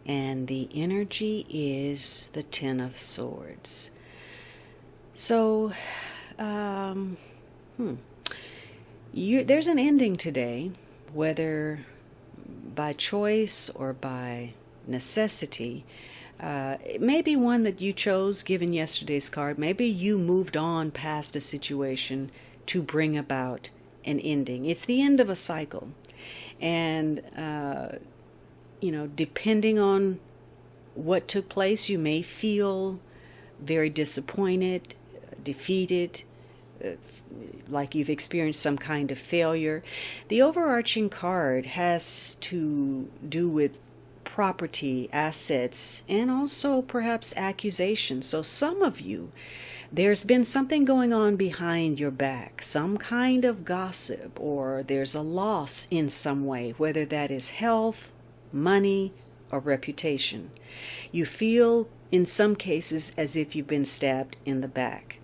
and the energy is the Ten of Swords. So, there's an ending today, whether by choice or by necessity. It may be one that you chose given yesterday's card. Maybe you moved on past a situation to bring about an ending. It's the end of a cycle. And, depending on what took place, you may feel very disappointed, defeated, like you've experienced some kind of failure. The overarching card has to do with property, assets, and also perhaps accusations. So some of you, there's been something going on behind your back, some kind of gossip, or there's a loss in some way, whether that is health, money, or reputation. You feel in some cases as if you've been stabbed in the back.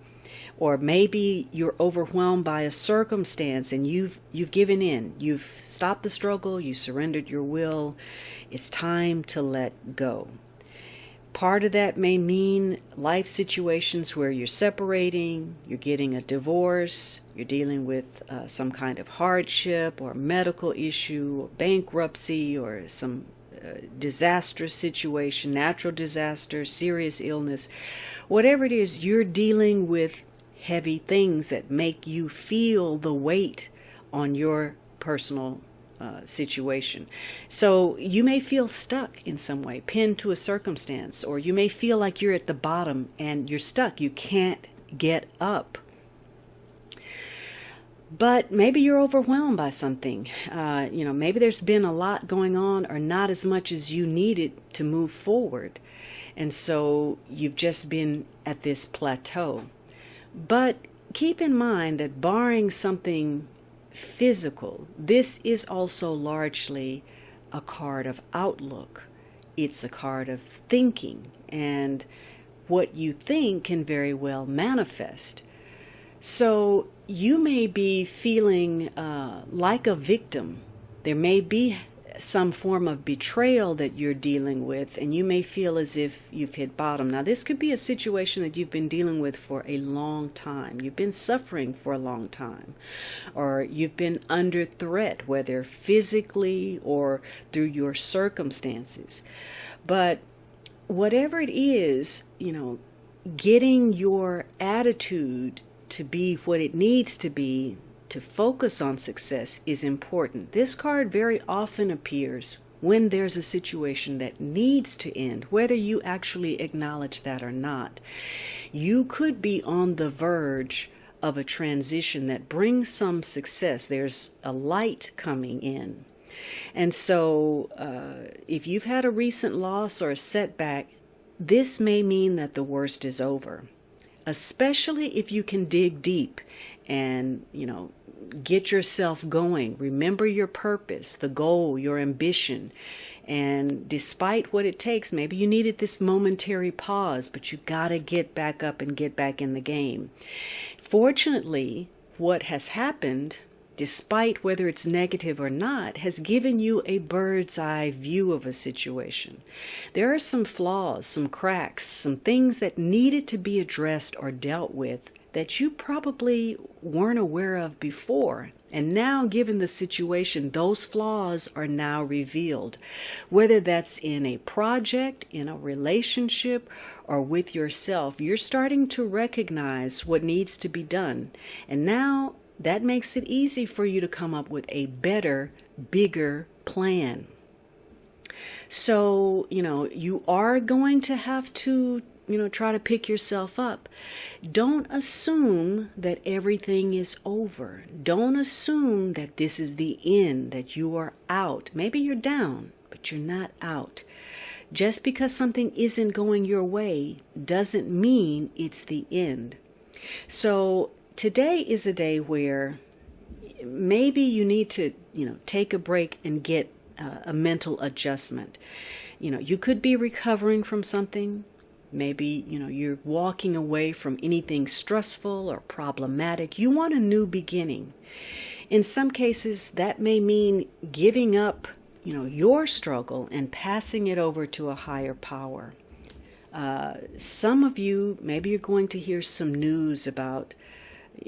Or maybe you're overwhelmed by a circumstance and you've given in. You've stopped the struggle, you surrendered your will. It's time to let go. Part of that may mean life situations where you're separating, you're getting a divorce, you're dealing with some kind of hardship or medical issue, or bankruptcy, or some disastrous situation, natural disaster, serious illness. Whatever it is, you're dealing with heavy things that make you feel the weight on your personal situation. So you may feel stuck in some way, pinned to a circumstance, or you may feel like you're at the bottom and you're stuck. You can't get up. But maybe you're overwhelmed by something. Maybe there's been a lot going on or not as much as you needed to move forward. And so you've just been at this plateau. But keep in mind that barring something physical, this is also largely a card of outlook. It's a card of thinking, and what you think can very well manifest. So you may be feeling like a victim. There may be some form of betrayal that you're dealing with, and you may feel as if you've hit bottom. Now, this could be a situation that you've been dealing with for a long time. You've been suffering for a long time, or you've been under threat, whether physically or through your circumstances. But whatever it is, getting your attitude to be what it needs to be to focus on success is important. This card very often appears when there's a situation that needs to end, whether you actually acknowledge that or not. You could be on the verge of a transition that brings some success. There's a light coming in. And so if you've had a recent loss or a setback, this may mean that the worst is over, especially if you can dig deep and, get yourself going. Remember your purpose, the goal, your ambition. And despite what it takes, maybe you needed this momentary pause, but you got to get back up and get back in the game. Fortunately, what has happened, despite whether it's negative or not, has given you a bird's eye view of a situation. There are some flaws, some cracks, some things that needed to be addressed or dealt with that you probably weren't aware of before. And now, given the situation, those flaws are now revealed. Whether that's in a project, in a relationship, or with yourself, you're starting to recognize what needs to be done. And now, that makes it easy for you to come up with a better, bigger plan. So, you are going to have to try to pick yourself up. Don't assume that everything is over. Don't assume that this is the end, that you are out. Maybe you're down, but you're not out. Just because something isn't going your way doesn't mean it's the end. So today is a day where maybe you need to, take a break and get a mental adjustment. You could be recovering from something. Maybe, you're walking away from anything stressful or problematic. You want a new beginning. In some cases, that may mean giving up your struggle and passing it over to a higher power. Some of you, maybe you're going to hear some news about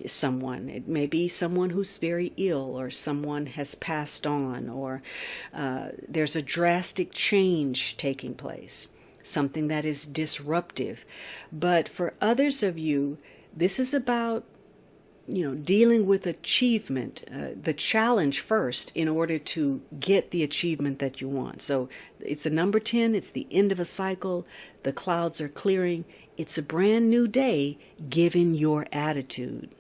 someone. It may be someone who's very ill, or someone has passed on, or there's a drastic change taking place, something that is disruptive. But for others of you, this is about dealing with achievement, the challenge first in order to get the achievement that you want. So it's a number 10, it's the end of a cycle, the clouds are clearing, it's a brand new day given your attitude.